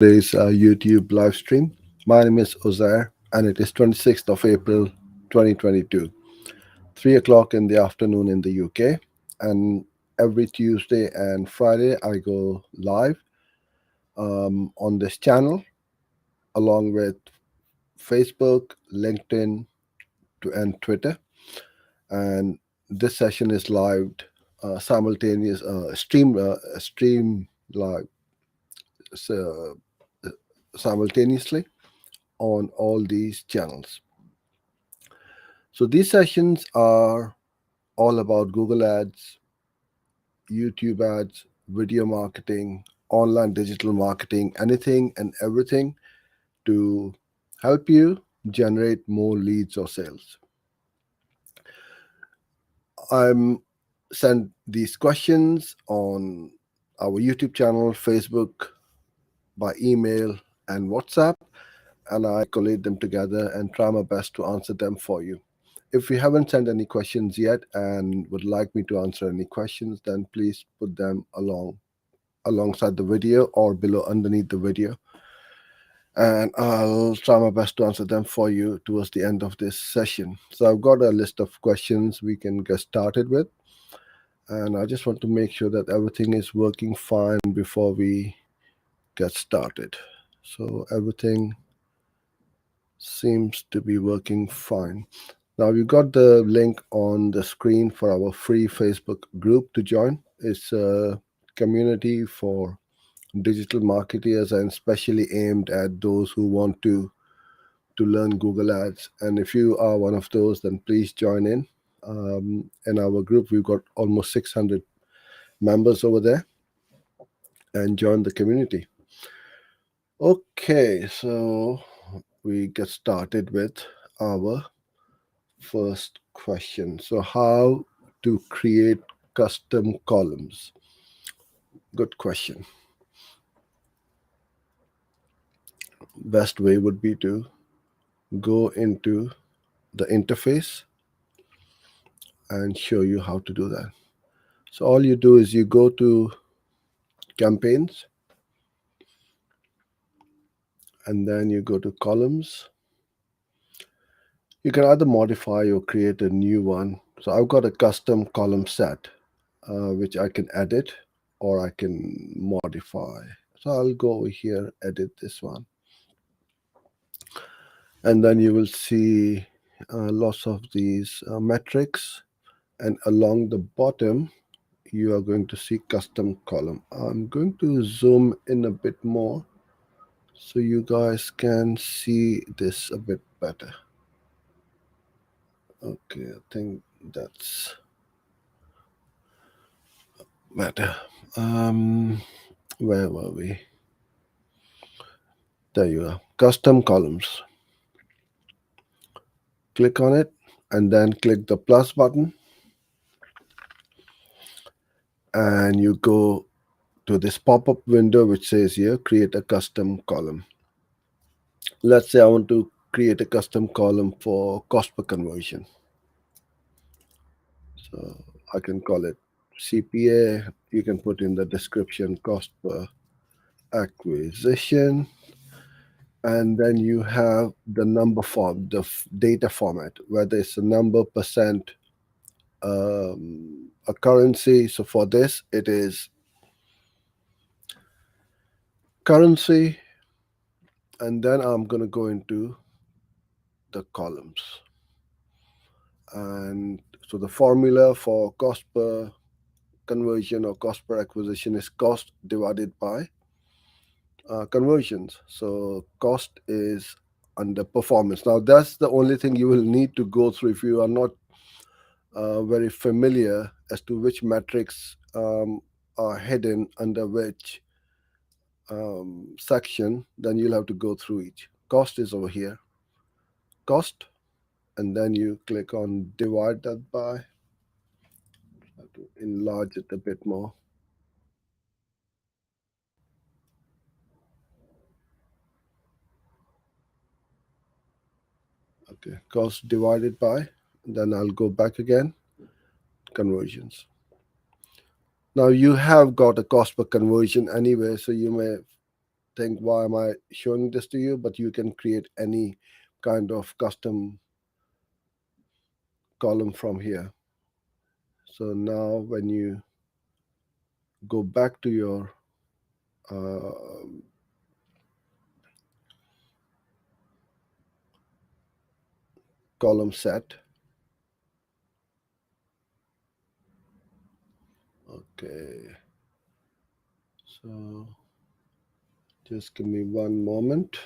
Today's YouTube live stream. My name is Ozair, and it is 26th of April 2022, 3 o'clock in the afternoon in the UK. And every Tuesday and Friday, I go live on this channel along with Facebook, LinkedIn, and Twitter. And this session is live, simultaneous stream live uh, simultaneously on all these channels. So these sessions are all about Google Ads, YouTube ads, video marketing, online digital marketing, anything and everything to help you generate more leads or sales. I'm sent these questions on our YouTube channel, Facebook, by email and WhatsApp, and I collate them together and try my best to answer them for you. If you haven't sent any questions yet and would like me to answer any questions, then please put them alongside the video or below underneath the video. And I'll try my best to answer them for you towards the end of this session. So I've got a list of questions we can get started with. And I just want to make sure that everything is working fine before we get started. So everything seems to be working fine. Now you've got the link on the screen for our free Facebook group to join. It's a community for digital marketers and specially aimed at those who want to learn Google Ads. And if you are one of those, then please join in. In our group, we've got almost 600 members over there, and join the community. Okay, so we get started with our first question. So how to create custom columns? Good question. Best way would be to go into the interface and show you how to do that. So all you do is you go to campaigns, and then you go to columns. You can either modify or create a new one. So I've got a custom column set, which I can edit or I can modify. So I'll go over here, edit this one. And then you will see lots of these metrics. And along the bottom, you are going to see custom column. I'm going to zoom in a bit more so you guys can see this a bit better. Okay, I think that's better. Where were we? There you are. Custom columns. Click on it and then click the plus button. And you go to this pop-up window which says here, create a custom column. Let's say I want to create a custom column for cost per conversion. So I can call it CPA. You can put in the description cost per acquisition. And then you have the number form, the data format, whether it's a number, percent, a currency. So for this, it is currency. And then I'm going to go into the columns. And so the formula for cost per conversion or cost per acquisition is cost divided by conversions. So cost is under performance. Now that's the only thing you will need to go through if you are not very familiar as to which metrics are hidden under which section. Then you'll have to go through each. Cost is over here. Cost, and then you click on divide that by. I have to enlarge it a bit more. Okay, cost divided by, then I'll go back again, conversions. Now you have got a cost per conversion anyway, so you may think, why am I showing this to you? But you can create any kind of custom column from here. So now when you go back to your column set, okay, so just give me one moment.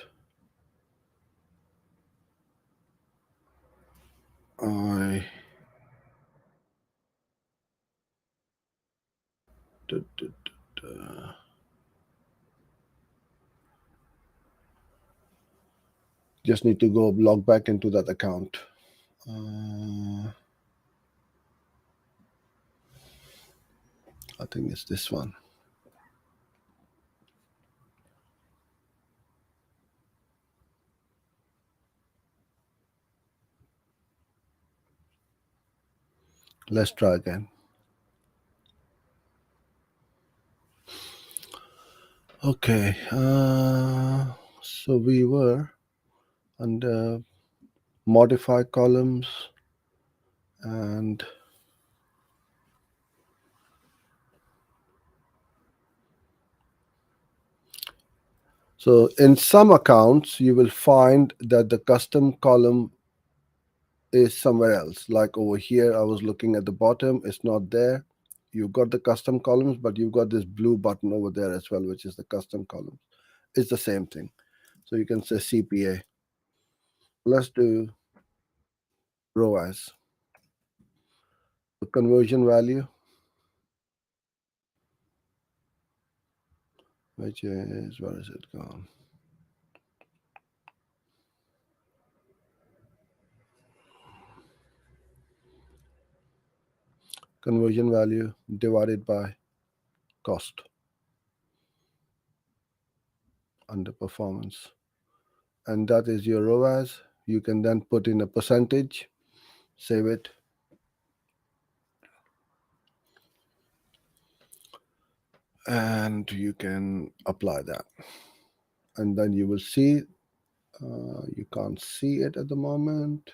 I da, da, da. Just need to go log back into that account. I think it's this one. Let's try again. Okay, so we were under modify columns, and so in some accounts you will find that the custom column is somewhere else. Like over here, I was looking at the bottom, it's not there. You've got the custom columns, but you've got this blue button over there as well, which is the custom columns. It's the same thing. So you can say CPA. Let's do ROAS. The conversion value, which is, where is it gone? Conversion value divided by cost under performance. And that is your ROAS. You can then put in a percentage, save it. And you can apply that. And then you will see, you can't see it at the moment.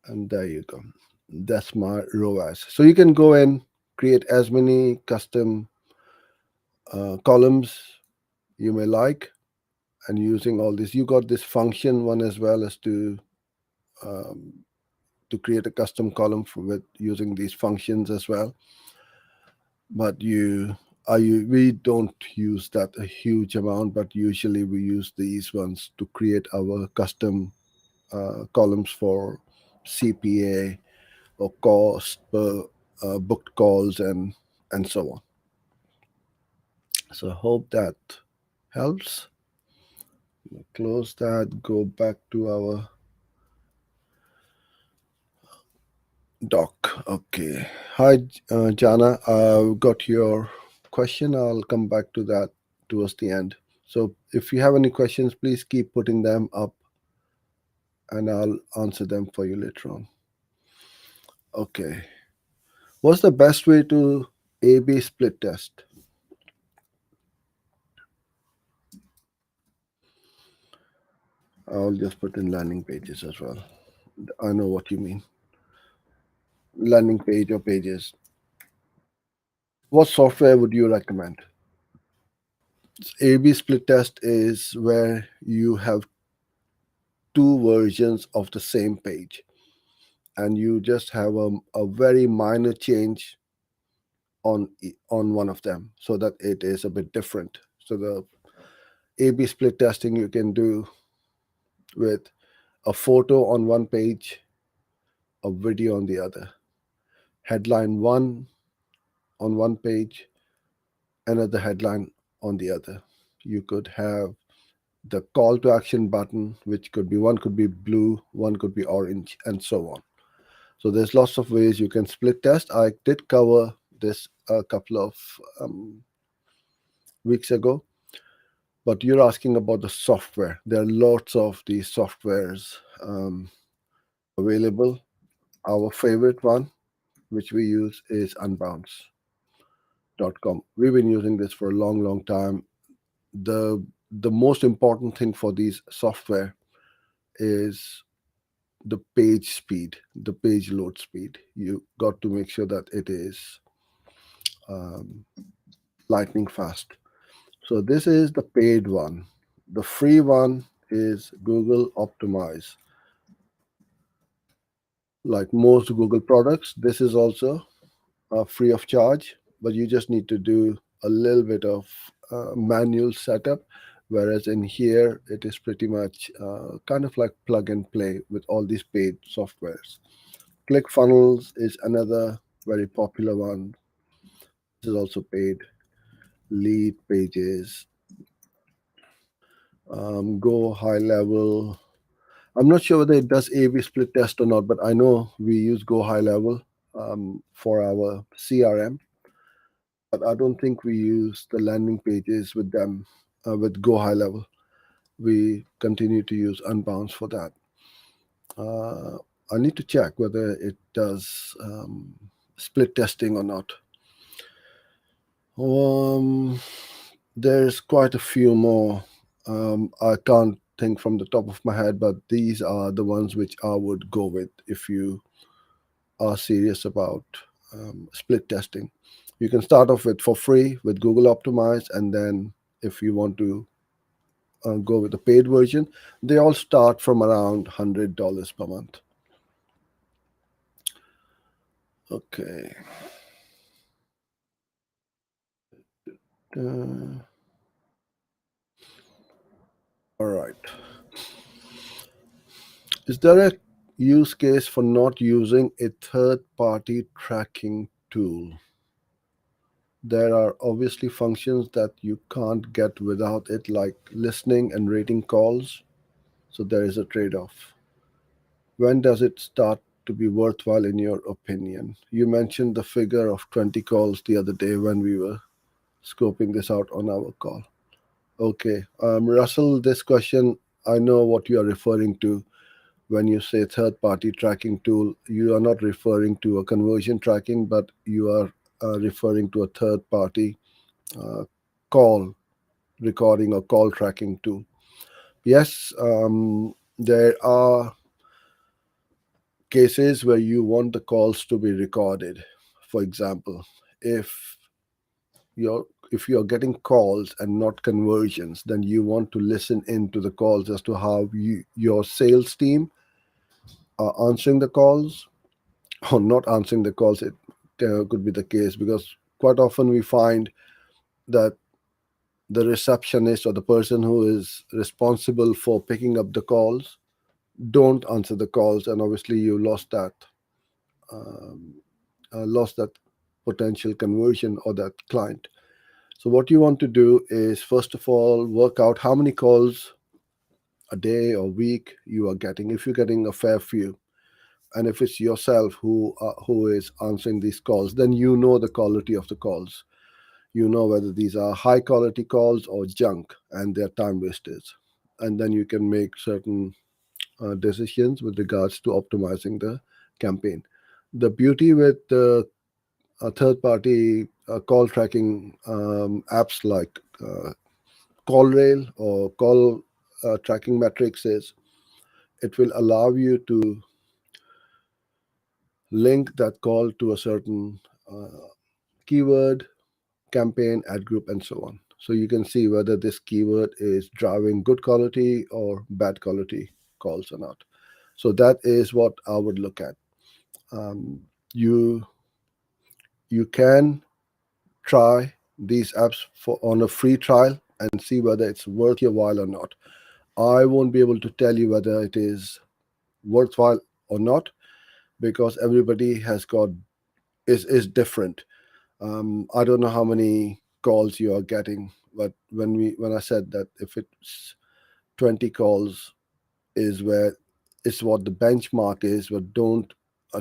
And there you go. That's my ROAS. So you can go and create as many custom columns you may like. And using all this, you got this function one as well as to create a custom column with using these functions as well. But we don't use that a huge amount, but usually we use these ones to create our custom columns for CPA or cost per booked calls and so on. So hope that helps. Close that, go back to our doc. Okay. Hi, Jana. I've got your question. I'll come back to that towards the end. So if you have any questions, please keep putting them up and I'll answer them for you later on. Okay. What's the best way to A/B split test? I'll just put in landing pages as well. I know what you mean. Landing page or pages. What software would you recommend? A/B split test is where you have two versions of the same page and you just have a very minor change on one of them so that it is a bit different. So the A/B split testing you can do with a photo on one page, a video on the other, headline one on one page, another headline on the other. You could have the call to action button, which could be one could be blue, one could be orange, and so on. So there's lots of ways you can split test. I did cover this a couple of weeks ago, but you're asking about the software. There are lots of these softwares available. Our favorite one, which we use, is unbounce.com. We've been using this for a long, long time. the most important thing for these software is the page speed, the page load speed. You got to make sure that it is um, lightning fast. So this is the paid one. The free one is Google Optimize. Like most Google products, this is also free of charge, but you just need to do a little bit of manual setup. Whereas in here, it is pretty much kind of like plug and play with all these paid softwares. ClickFunnels is another very popular one. This is also paid. Lead Pages, Go High Level. I'm not sure whether it does A/B split test or not, but I know we use Go High Level for our CRM, but I don't think we use the landing pages with them with Go High Level. We continue to use Unbounce for that. Uh, I need to check whether it does split testing or not. Um, there's quite a few more. I can't think from the top of my head, but these are the ones which I would go with if you are serious about split testing. You can start off with for free with Google Optimize, and then if you want to go with the paid version, they all start from around $100 per month. Okay. Uh, all right. Is there a use case for not using a third party tracking tool? There are obviously functions that you can't get without it, like listening and rating calls. So there is a trade off. When does it start to be worthwhile, in your opinion? You mentioned the figure of 20 calls the other day when we were scoping this out on our call. Okay. Russell, this question, I know what you are referring to. When you say third party tracking tool, you are not referring to a conversion tracking, but you are referring to a third party uh, call recording or call tracking tool. Yes, there are cases where you want the calls to be recorded. For example, if you're if you're getting calls and not conversions, then you want to listen into the calls as to how your sales team are answering the calls or not answering the calls. It could be the case because quite often we find that the receptionist or the person who is responsible for picking up the calls don't answer the calls, and obviously you um, lost that potential conversion or that client. So what you want to do is first of all work out how many calls a day or week you are getting. If you're getting a fair few, and if it's yourself who is answering these calls, then you know the quality of the calls. You know whether these are high quality calls or junk and they're time wasters, and then you can make certain decisions with regards to optimizing the campaign. The beauty with third party call tracking apps like CallRail or call tracking metrics is it will allow you to link that call to a certain keyword, campaign, ad group, and so on. So you can see whether this keyword is driving good quality or bad quality calls or not. So that is what I would look at. Um, you you can try these apps for on a free trial and see whether it's worth your while or not. I won't be able to tell you whether it is worthwhile or not because everybody has got is different. I don't know how many calls you are getting, but when I said that if it's 20 calls is where it's what the benchmark is, but don't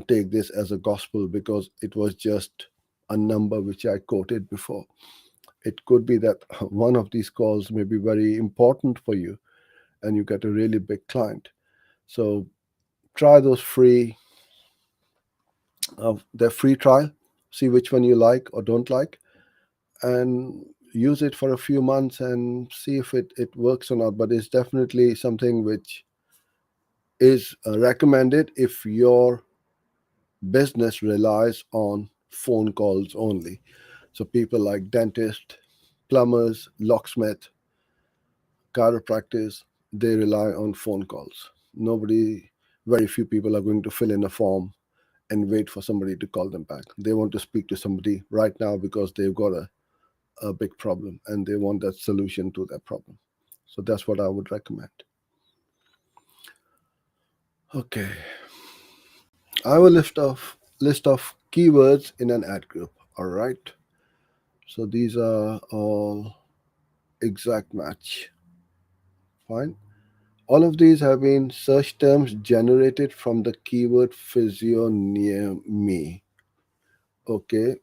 take this as a gospel because it was just a number which I quoted before. It could be that one of these calls may be very important for you and you get a really big client. So try those their free trial, see which one you like or don't like, and use it for a few months and see if it works or not. But it's definitely something which is recommended if your business relies on phone calls only. So people like dentists, plumbers, locksmith, chiropractors, they rely on phone calls. Very few people are going to fill in a form and wait for somebody to call them back. They want to speak to somebody right now because they've got a big problem and they want that solution to that problem. So that's what I would recommend. Okay. I will list of keywords in an ad group. All right. So these are all exact match. Fine. All of these have been search terms generated from the keyword physiognomy. Okay,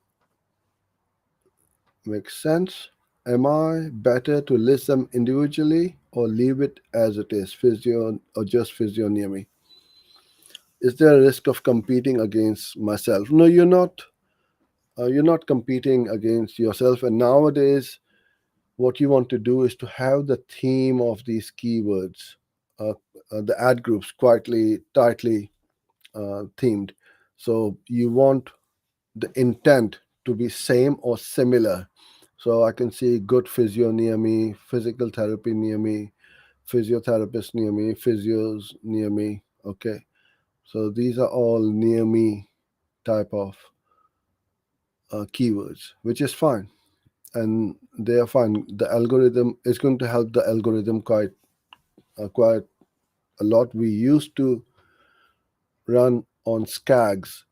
makes sense. Am I better to list them individually or leave it as it is, physio or just physiognomy? Is there a risk of competing against myself? No, you're not. You're not competing against yourself. And nowadays, what you want to do is to have the theme of these keywords, uh, the ad groups, tightly themed. So you want the intent to be same or similar. So I can see good physio near me, physical therapy near me, physiotherapist near me, physios near me. Okay. So these are all near me type of keywords, which is fine. And they are fine. The algorithm is going to help the algorithm quite a lot. We used to run on SKAGs,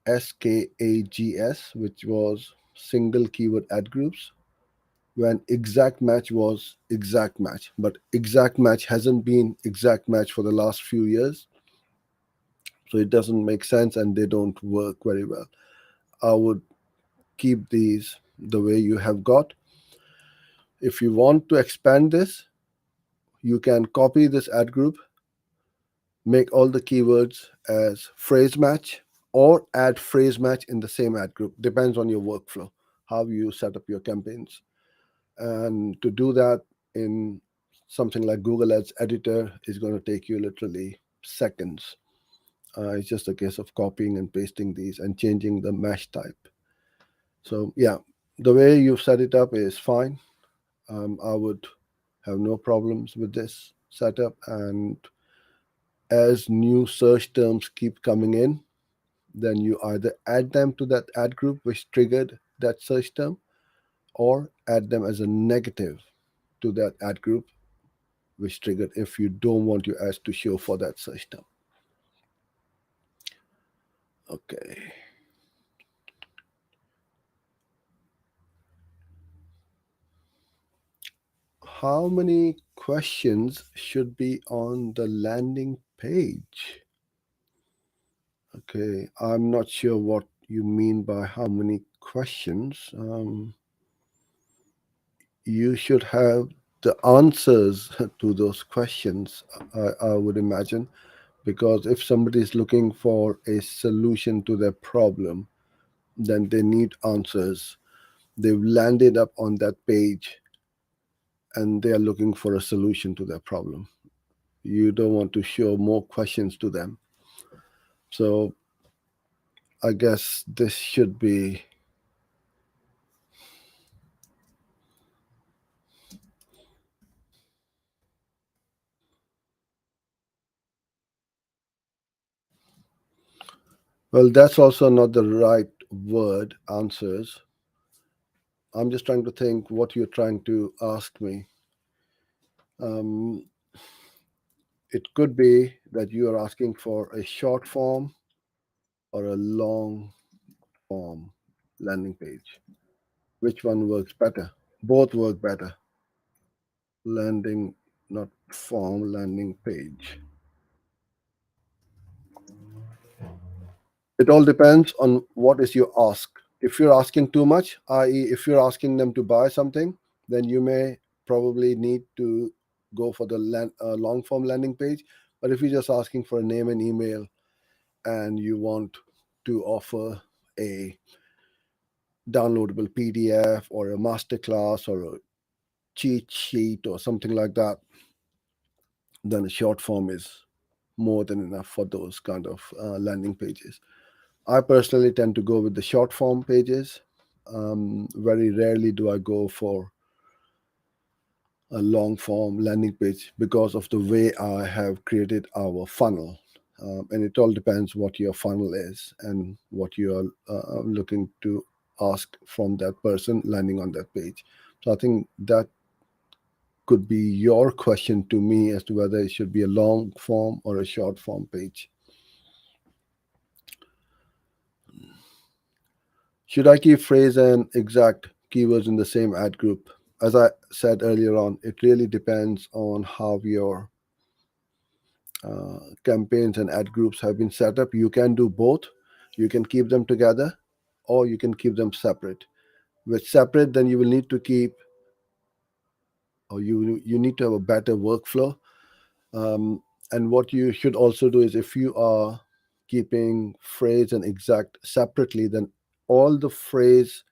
SKAGS, which was single keyword ad groups, when exact match was exact match. But exact match hasn't been exact match for the last few years. So it doesn't make sense and they don't work very well. I would keep these the way you have got. If you want to expand this, you can copy this ad group, make all the keywords as phrase match, or add phrase match in the same ad group. Depends on your workflow, how you set up your campaigns. And to do that in something like Google Ads Editor is going to take you literally seconds. It's just a case of copying and pasting these and changing the mesh type. So yeah, the way you've set it up is fine. I would have no problems with this setup. And as new search terms keep coming in, then you either add them to that ad group which triggered that search term, or add them as a negative to that ad group which triggered if you don't want your ads to show for that search term. Okay. How many questions should be on the landing page? Okay, I'm not sure what you mean by how many questions. You should have the answers to those questions, I would imagine, because if somebody is looking for a solution to their problem, then they need answers. They've landed up on that page and they are looking for a solution to their problem. You don't want to show more questions to them. So I guess this should be well, that's also not the right word, answers. I'm just trying to think what you're trying to ask me. Um, it could be that you are asking for a short form or a long form landing page. Which one works better? Both work better. Landing, not form, landing page. It all depends on what is your ask. If you're asking too much, i.e., if you're asking them to buy something, then you may probably need to go for the long form landing page. But if you're just asking for a name and email and you want to offer a downloadable PDF or a masterclass or a cheat sheet or something like that, then a short form is more than enough for those kind of landing pages. I personally tend to go with the short form pages. Very rarely do I go for a long form landing page because of the way I have created our funnel. And it all depends what your funnel is and what you are looking to ask from that person landing on that page. So I think that could be your question to me as to whether it should be a long form or a short form page. Should I keep phrase and exact keywords in the same ad group? As I said earlier on, it really depends on how your campaigns and ad groups have been set up. You can do both. You can keep them together or you can keep them separate. With separate, then you will need to keep, or you need to have a better workflow. Um, and what you should also do is if you are keeping phrase and exact separately, then all the phrase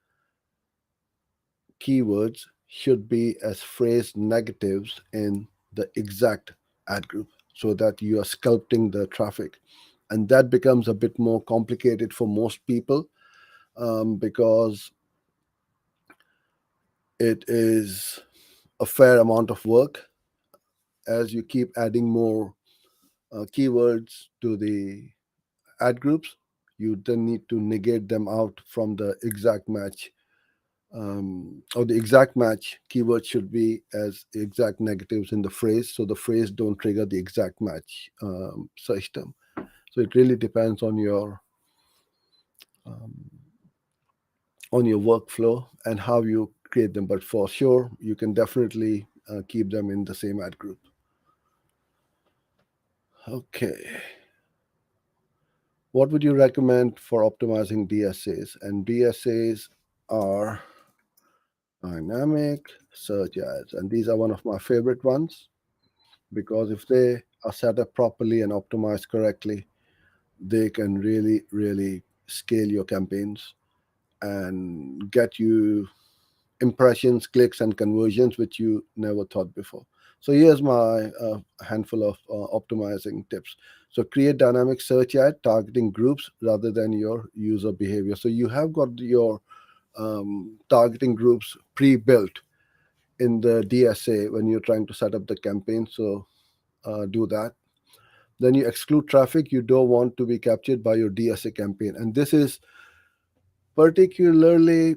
keywords should be as phrase negatives in the exact ad group so that you are sculpting the traffic. And that becomes a bit more complicated for most people because it is a fair amount of work as you keep adding more keywords to the ad groups. You then need to negate them out from the exact match, or the exact match keyword should be as exact negatives in the phrase, so the phrase don't trigger the exact match search term. So it really depends um, on your workflow and how you create them, but for sure you can definitely keep them in the same ad group. Okay, what would you recommend for optimizing DSAs? And DSAs are dynamic search ads, and these are one of my favorite ones because if they are set up properly and optimized correctly, they can really, really scale your campaigns and get you impressions, clicks, and conversions which you never thought before. So here's my handful of optimizing tips. So create dynamic search ad targeting groups rather than your user behavior. So you have got your targeting groups pre-built in the DSA when you're trying to set up the campaign. So do that. Then you exclude traffic you don't want to be captured by your DSA campaign. And this is particularly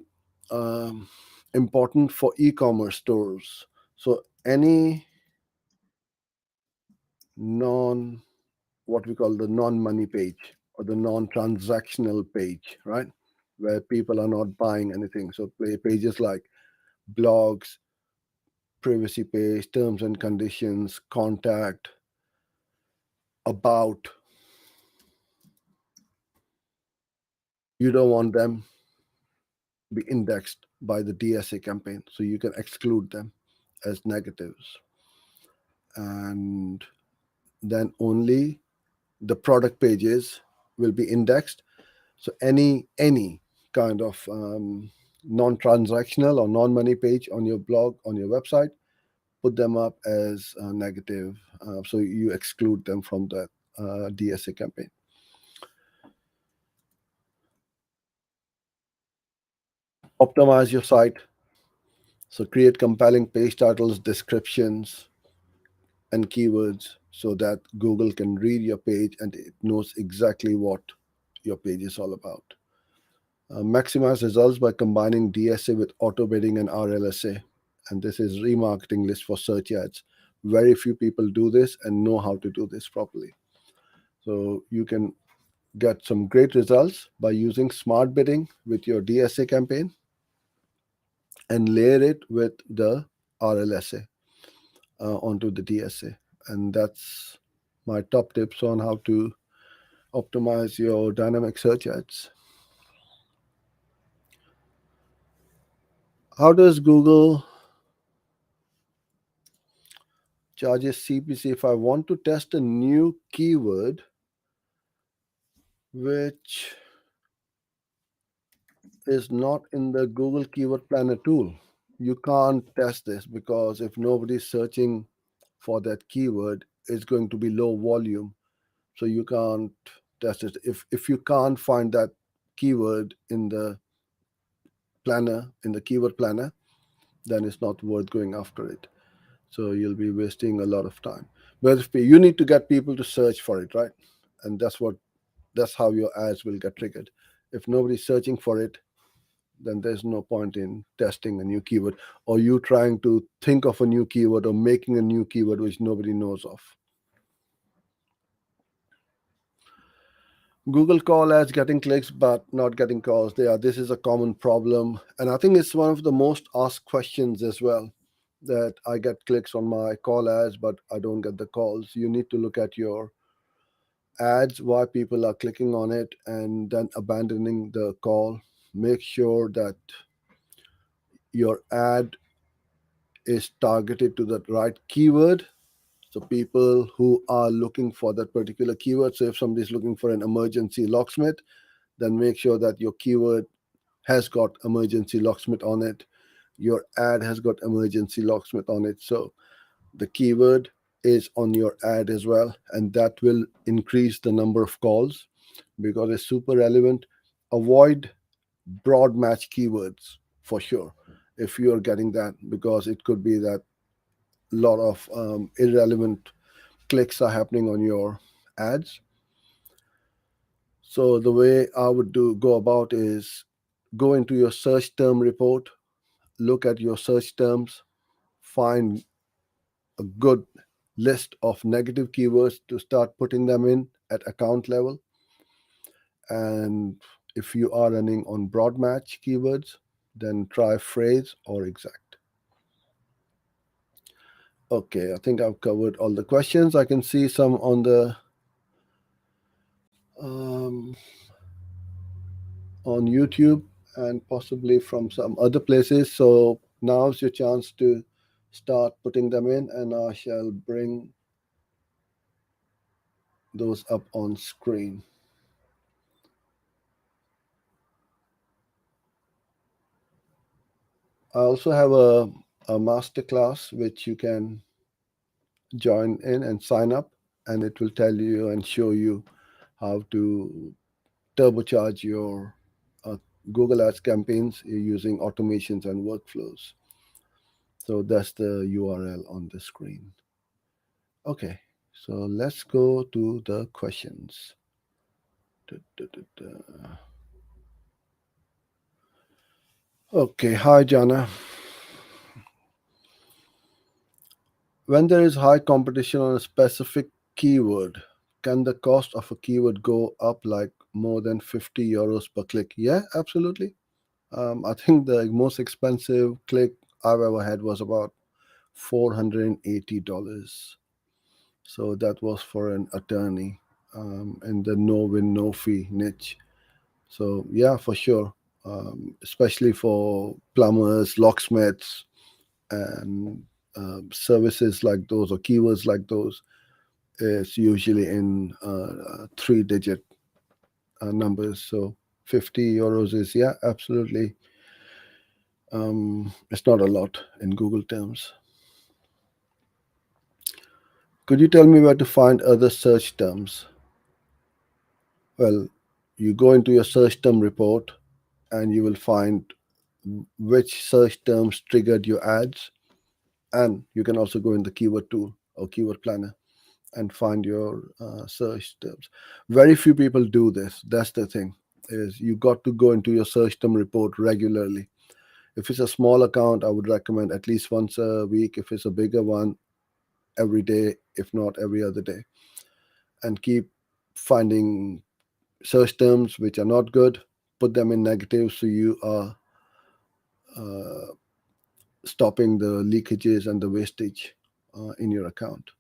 um, important for e-commerce stores. So any non what we call the non-money page or the non-transactional page, right? Where people are not buying anything. So pages like blogs, privacy page, terms and conditions, contact, about, you don't want them be indexed by the DSA campaign. So you can exclude them as negatives. And then only the product pages will be indexed. So any kind of non-transactional or non-money page on your blog, on your website, put them up as negative. So you exclude them from the DSA campaign. Optimize your site. So create compelling page titles, descriptions, and keywords so that Google can read your page and it knows exactly what your page is all about. Maximize results by combining DSA with auto bidding and RLSA. And this is remarketing list for search ads. Very few people do this and know how to do this properly. So you can get some great results by using smart bidding with your DSA campaign and layer it with the RLSA onto the DSA. And that's my top tips on how to optimize your dynamic search ads. How does Google charges CPC if I want to test a new keyword which is not in the Google Keyword Planner tool. You can't test this because if nobody's searching for that keyword, it's going to be low volume. So you can't test it. If you can't find that keyword in the planner, in the keyword planner, then it's not worth going after it. So you'll be wasting a lot of time. But if you need to get people to search for it, right? And that's how your ads will get triggered. If nobody's searching for it, then there's no point in testing a new keyword or you trying to think of a new keyword or making a new keyword which nobody knows of. Google call ads getting clicks but not getting calls. This is a common problem, and I think it's one of the most asked questions as well. That I get clicks on my call ads, but I don't get the calls. You need to look at your ads, why people are clicking on it, and then abandoning the call. Make sure that your ad is targeted to the right keyword. So people who are looking for that particular keyword. So if somebody's looking for an emergency locksmith, then make sure that your keyword has got emergency locksmith on it. Your ad has got emergency locksmith on it. So the keyword is on your ad as well, and that will increase the number of calls because it's super relevant. Avoid broad match keywords for sure if you're getting that, because it could be that a lot of irrelevant clicks are happening on your ads. So the way I would go about is go into your search term report, look at your search terms, find a good list of negative keywords to start putting them in at account level. And if you are running on broad match keywords, then try phrase or exact. Okay, I think I've covered all the questions. I can see some um, on YouTube and possibly from some other places. So now's your chance to start putting them in, and I shall bring those up on screen. I also have a masterclass which you can join in and sign up, and it will tell you and show you how to turbocharge your uh, Google Ads campaigns using automations and workflows. So that's the URL on the screen. Okay, so let's go to the questions. Da, da, da, da. Okay, hi Jana. When there is high competition on a specific keyword, can the cost of a keyword go up like more than 50 euros per click? Yeah, absolutely. I think the most expensive click I've ever had was about $480. So that was for an attorney in the no win, no fee niche. So, yeah, for sure. Especially for plumbers, locksmiths, and services like those or keywords like those, is usually in 3-digit numbers. So 50 euros is, yeah, absolutely. It's not a lot in Google terms. Could you tell me where to find other search terms? Well, you go into your search term report and you will find which search terms triggered your ads. And you can also go in the keyword tool or keyword planner and find your search terms. Very few people do this. That's the thing, is you got to go into your search term report regularly. If it's a small account, I would recommend at least once a week. If it's a bigger one, every day, if not every other day. And keep finding search terms which are not good, put them in negative so you are uh, stopping the leakages and the wastage in your account.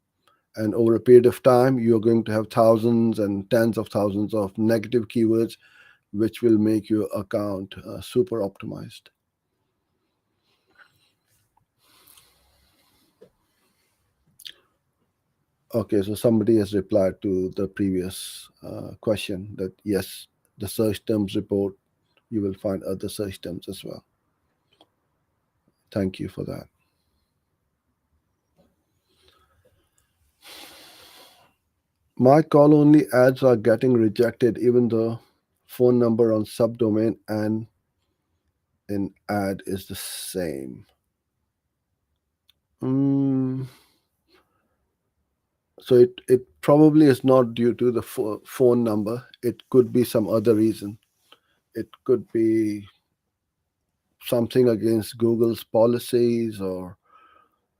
And over a period of time, you're going to have thousands and tens of thousands of negative keywords, which will make your account super optimized. Okay, so somebody has replied to the previous question that yes, the search terms report you will find other search terms as well. Thank you for that. My call only ads are getting rejected even though phone number on subdomain and in ad is the same. Mm, so it probably is not due to the phone number. It could be some other reason. It could be something against Google's policies, or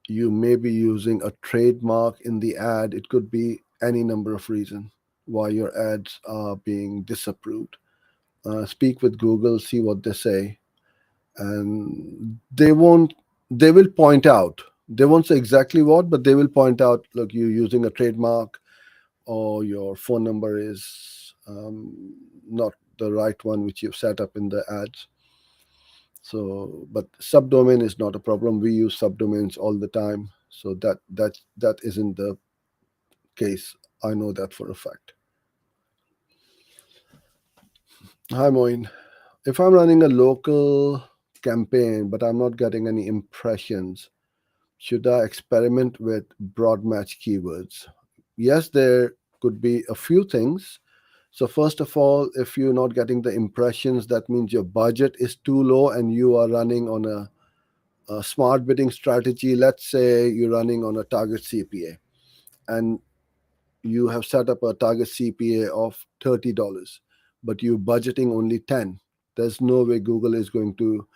you may be using a trademark in the ad. It could be any number of reasons why your ads are being disapproved. Speak with Google, see what they say, and they will point out. They won't say exactly what, but they will point out, look, you're using a trademark, or your phone number is not the right one which you've set up in the ads. So, but subdomain is not a problem. We use subdomains all the time, so that isn't the case. I know that for a fact. Hi, Moin. If I'm running a local campaign but I'm not getting any impressions, should I experiment with broad match keywords? Yes, there could be a few things. So first of all, if you're not getting the impressions, that means your budget is too low and you are running on a smart bidding strategy. Let's say you're running on a target CPA and you have set up a target CPA of $30, but you're budgeting only 10. There's no way Google is going to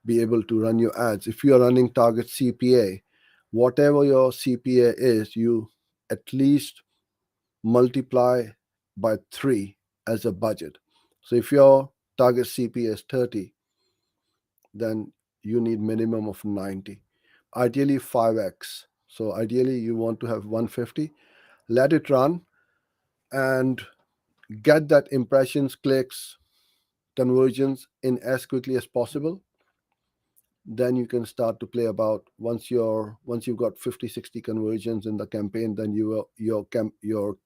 be able to run your ads. If you're running target CPA, whatever your CPA is, you at least multiply by 3 as a budget. So if your target CPA is 30, then you need minimum of 90. Ideally 5x. So ideally you want to have 150. Let it run and get that impressions, clicks, conversions in as quickly as possible. Then you can start to play about. Once you've got 50-60 conversions in the campaign, then your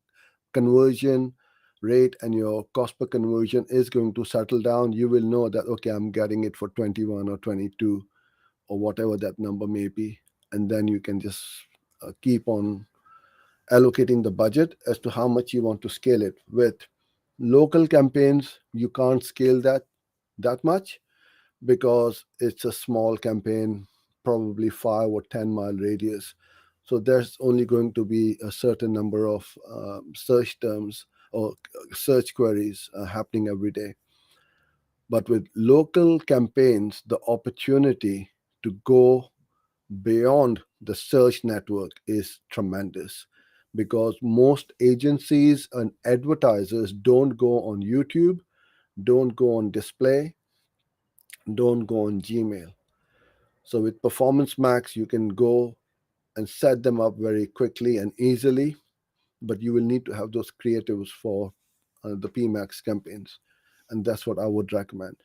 conversion rate and your cost per conversion is going to settle down. You will know that, okay, I'm getting it for 21 or 22 or whatever that number may be, and then you can just keep on allocating the budget as to how much you want to scale it. With local campaigns, you can't scale that much because it's a small campaign, probably 5 or 10 mile radius. So there's only going to be a certain number of search terms or search queries happening every day. But with local campaigns, the opportunity to go beyond the search network is tremendous, because most agencies and advertisers don't go on YouTube, don't go on display, don't go on Gmail. So with Performance Max, you can go and set them up very quickly and easily, but you will need to have those creatives for the PMax campaigns. And that's what I would recommend.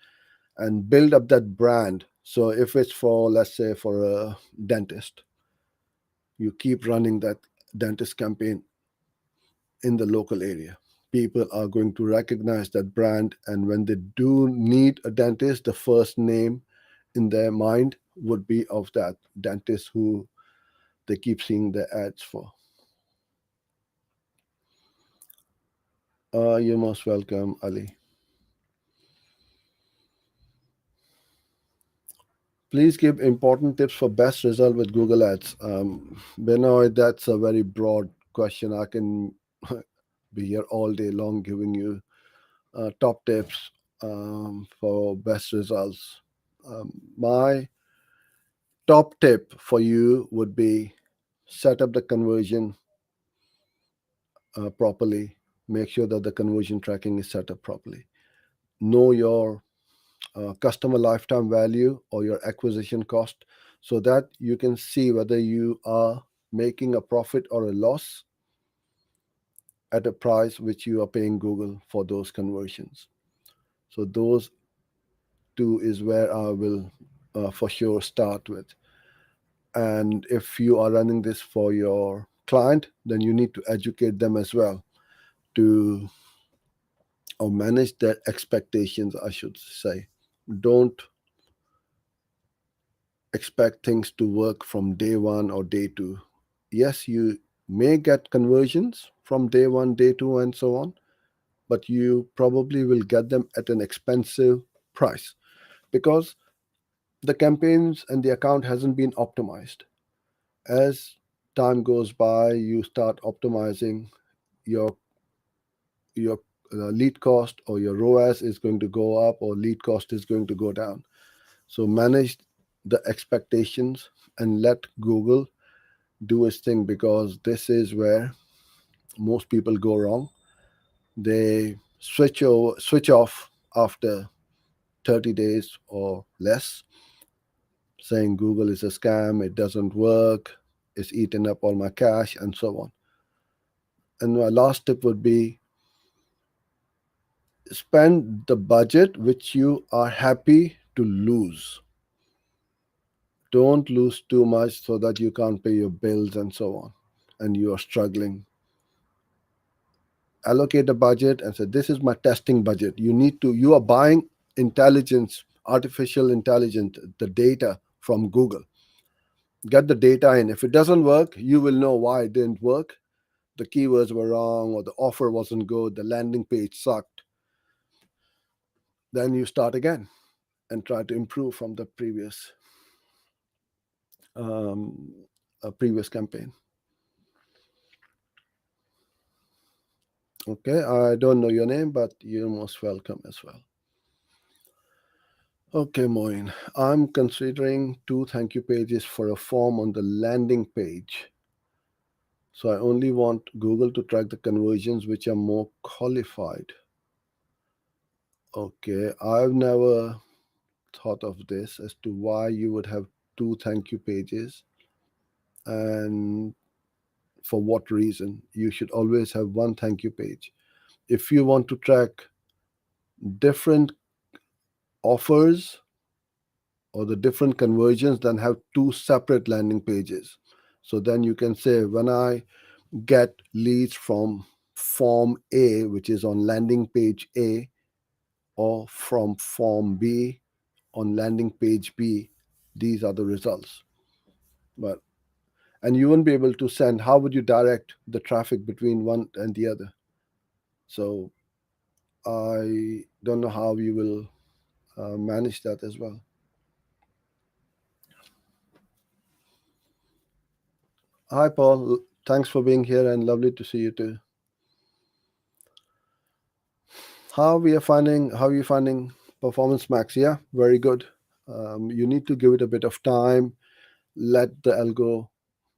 And build up that brand. So if it's for, let's say, for a dentist, you keep running that dentist campaign in the local area. People are going to recognize that brand. And when they do need a dentist, the first name in their mind would be of that dentist who they keep seeing the ads for. You're most welcome, Ali. Please give important tips for best result with Google Ads. Benoit, that's a very broad question. I can be here all day long giving you top tips for best results. My top tip for you would be set up the conversion properly. Make sure that the conversion tracking is set up properly. Know your customer lifetime value or your acquisition cost, so that you can see whether you are making a profit or a loss at a price which you are paying Google for those conversions. So those two is where I will for sure start with. And if you are running this for your client, then you need to educate them as well to or manage their expectations, I should say. don't expect things to work from day one or day two. Yes, you may get conversions from day one, day two, and so on, but you probably will get them at an expensive price because the campaigns and the account hasn't been optimized. As time goes by, you start optimizing your lead cost, or your ROAS is going to go up, or lead cost is going to go down. So manage the expectations and let Google do its thing, because this is where most people go wrong. They switch off after 30 days or less, saying Google is a scam, it doesn't work, it's eaten up all my cash, and so on. And my last tip would be, spend the budget which you are happy to lose. Don't lose too much so that you can't pay your bills and so on, and you are struggling. Allocate a budget and say, this is my testing budget. You are buying intelligence, artificial intelligence, the data from Google. Get the data in. If it doesn't work, you will know why it didn't work. The keywords were wrong, or the offer wasn't good, the landing page sucked. Then you start again and try to improve from the um, previous campaign. Okay, I don't know your name, but you're most welcome as well. Okay, Moin. I'm considering 2 thank you pages for a form on the landing page. So I only want Google to track the conversions which are more qualified. Okay, I've never thought of this as to why you would have 2 thank you pages, and for what reason. You should always have 1 thank you page. If you want to track different offers or the different conversions, then have 2 separate landing pages. So then you can say, when I get leads from form A, which is on landing page A, or from form B on landing page B, these are the results. But and you won't be able to send, how would you direct the traffic between one and the other? So I don't know how you will manage that as well. Hi, Paul. Thanks for being here, and lovely to see you too. How are you finding Performance Max? Yeah, very good. You need to give it a bit of time, let the algo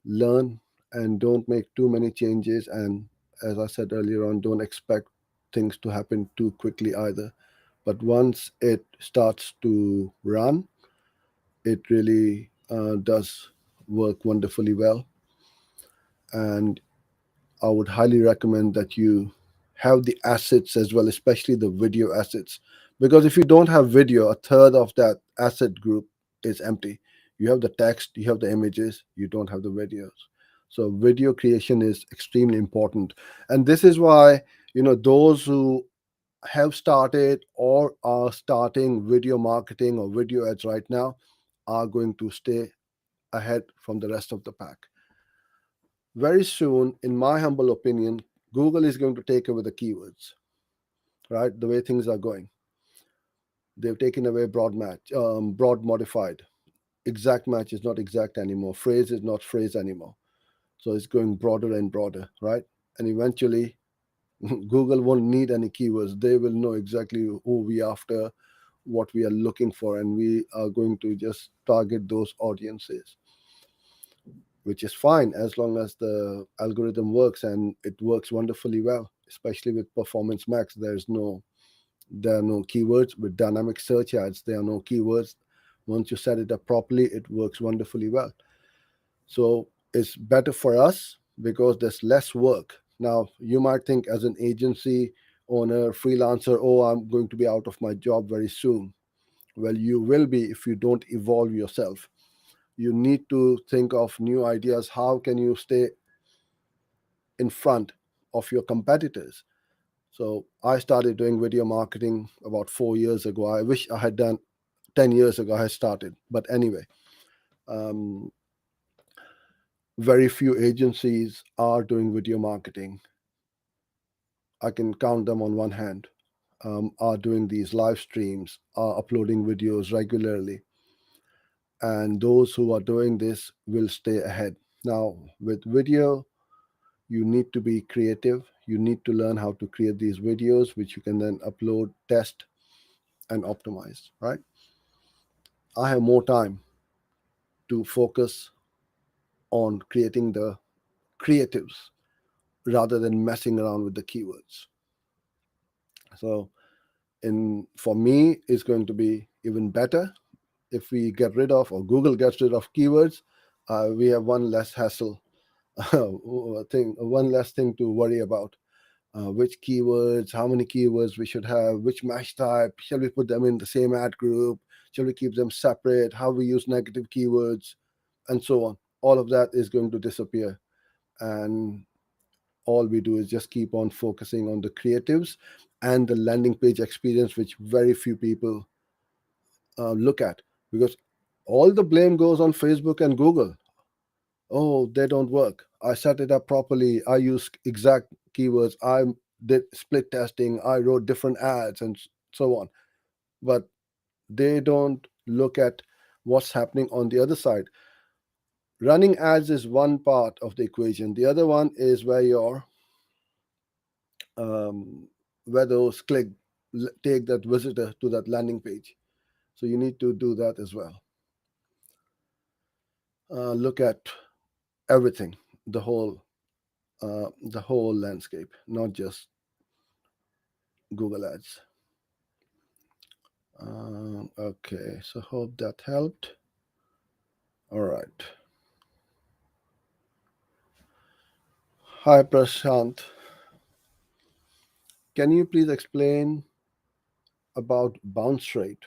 learn, and don't make too many changes. And as I said earlier on, don't expect things to happen too quickly either. But once it starts to run, it really does work wonderfully well. And I would highly recommend that you have the assets as well, especially the video assets. Because if you don't have video, a third of that asset group is empty. You have the text, you have the images, you don't have the videos. So video creation is extremely important. And this is why, those who have started or are starting video marketing or video ads right now are going to stay ahead from the rest of the pack. Very soon, in my humble opinion, Google is going to take away the keywords, right? The way things are going. They've taken away broad modified. Exact match is not exact anymore. Phrase is not phrase anymore. So it's going broader and broader, right? And eventually, Google won't need any keywords. They will know exactly who we are after, what we are looking for, and we are going to just target those audiences, which is fine as long as the algorithm works, and it works wonderfully well, especially with Performance Max. There are no keywords. With dynamic search ads, there are no keywords. Once you set it up properly, it works wonderfully well. So it's better for us because there's less work. Now, you might think, as an agency owner, freelancer, oh, I'm going to be out of my job very soon. Well, you will be if you don't evolve yourself. You need to think of new ideas. How can you stay in front of your competitors? So I started doing video marketing about 4 years ago. I wish I had done 10 years ago I started. But anyway, very few agencies are doing video marketing. I can count them on one hand. Are doing these live streams, are uploading videos regularly. And those who are doing this will stay ahead. Now, with video, you need to be creative. You need to learn how to create these videos, which you can then upload, test, and optimize, right? I have more time to focus on creating the creatives rather than messing around with the keywords. So, for me, it's going to be even better if we get rid of, or Google gets rid of keywords. We have one less hassle, one less thing to worry about. Which keywords, how many keywords we should have, which match type, shall we put them in the same ad group, shall we keep them separate, how we use negative keywords, and so on. All of that is going to disappear. And all we do is just keep on focusing on the creatives and the landing page experience, which very few people look at, because all the blame goes on Facebook and Google. Oh, they don't work. I set it up properly. I use exact keywords. I did split testing. I wrote different ads and so on. But they don't look at what's happening on the other side. Running ads is one part of the equation. The other one is where where those take that visitor to that landing page. So you need to do that as well. Look at everything, the whole landscape, not just Google Ads. Okay, so hope that helped. All right. Hi, Prashant. Can you please explain about bounce rate?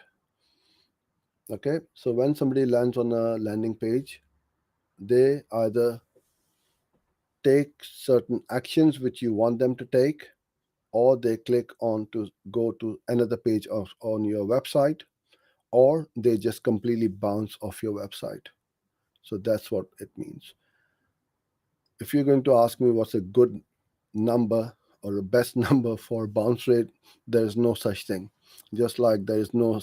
Okay, so when somebody lands on a landing page, they either take certain actions which you want them to take, or they click on to go to another page on your website, or they just completely bounce off your website. So that's what it means. If you're going to ask me what's a good number or a best number for bounce rate, there is no such thing. Just like there is no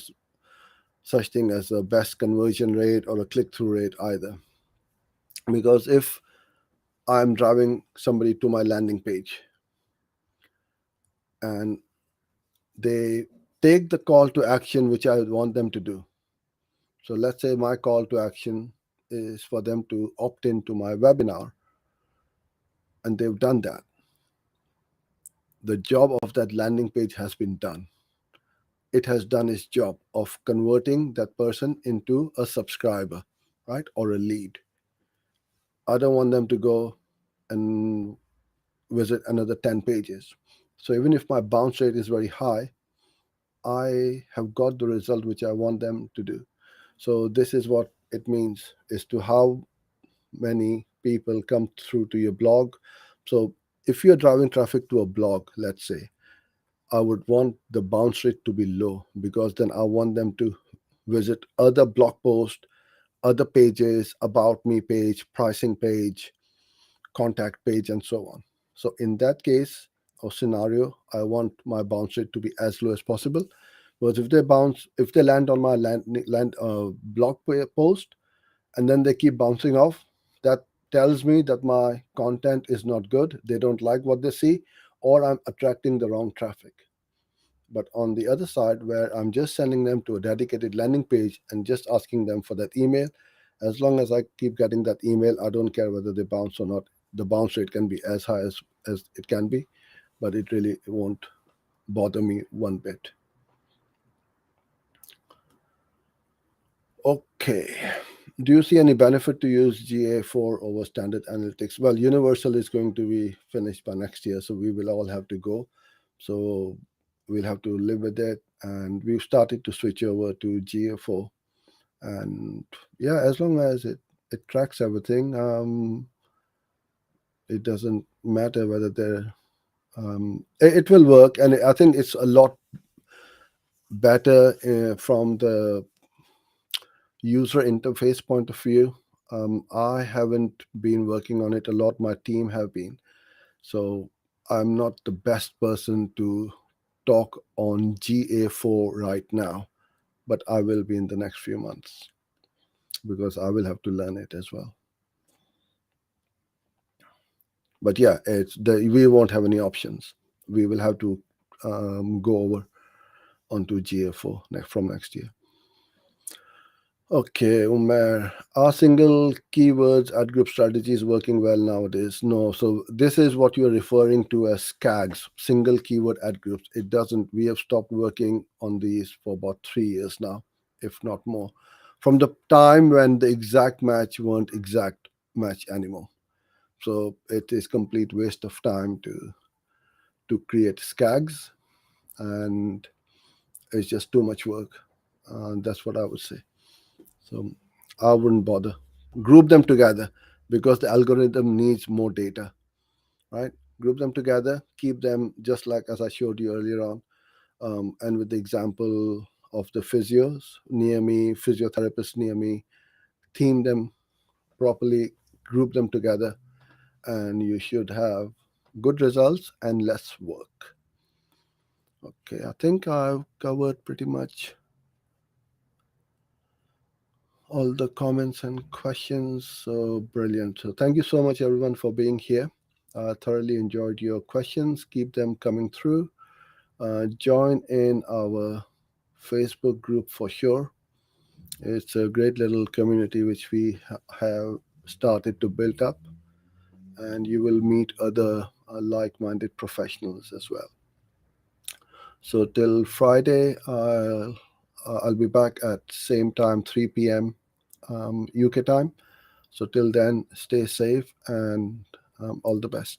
such thing as a best conversion rate or a click-through rate either. Because if I'm driving somebody to my landing page and they take the call to action which I want them to do. So let's say my call to action is for them to opt into my webinar, and they've done that. The job of that landing page has been done. It has done its job of converting that person into a subscriber, right? Or a lead. I don't want them to go and visit another 10 pages. So even if my bounce rate is very high, I have got the result which I want them to do. So this is what it means, is to how many people come through to your blog. So if you're driving traffic to a blog, let's say, I would want the bounce rate to be low, because then I want them to visit other blog posts, other pages, about me page, pricing page, contact page, and so on. So in that case or scenario, I want my bounce rate to be as low as possible. Because if they land on my blog post and then they keep bouncing off, that tells me that my content is not good. They don't like what they see, or I'm attracting the wrong traffic. But on the other side, where I'm just sending them to a dedicated landing page and just asking them for that email, as long as I keep getting that email, I don't care whether they bounce or not. The bounce rate can be as high as it can be, but it really won't bother me one bit. Okay. Do you see any benefit to use GA4 over standard analytics? Well, Universal is going to be finished by next year, so we will all have to go. So we'll have to live with it. And we've started to switch over to GA4. And yeah, as long as it tracks everything, it doesn't matter whether they're it will work. And I think it's a lot better from the user interface point of view, I haven't been working on it a lot. My team have been. So I'm not the best person to talk on GA4 right now, but I will be in the next few months because I will have to learn it as well. But yeah, we won't have any options. We will have to go over onto GA4 from next year. Okay, Umair, are single keywords ad group strategies working well nowadays? No. So this is what you're referring to as SKAGs, single keyword ad groups. It doesn't. We have stopped working on these for about 3 years now, if not more. From the time when the exact match weren't exact match anymore. So it is complete waste of time to create SKAGs, and it's just too much work. That's what I would say. So I wouldn't bother. Group them together because the algorithm needs more data, right? Group them together, keep them just like as I showed you earlier on. And with the example of the physios near me, physiotherapists near me, theme them properly, group them together, and you should have good results and less work. Okay, I think I've covered pretty much all the comments and questions. So brilliant. So thank you so much, everyone, for being here. Thoroughly enjoyed your questions. Keep them coming through. Join in our Facebook group for sure. It's a great little community which we have started to build up, and you will meet other like-minded professionals as well. So till Friday, I'll be back at same time, 3 p.m. UK time. So till then, stay safe and all the best.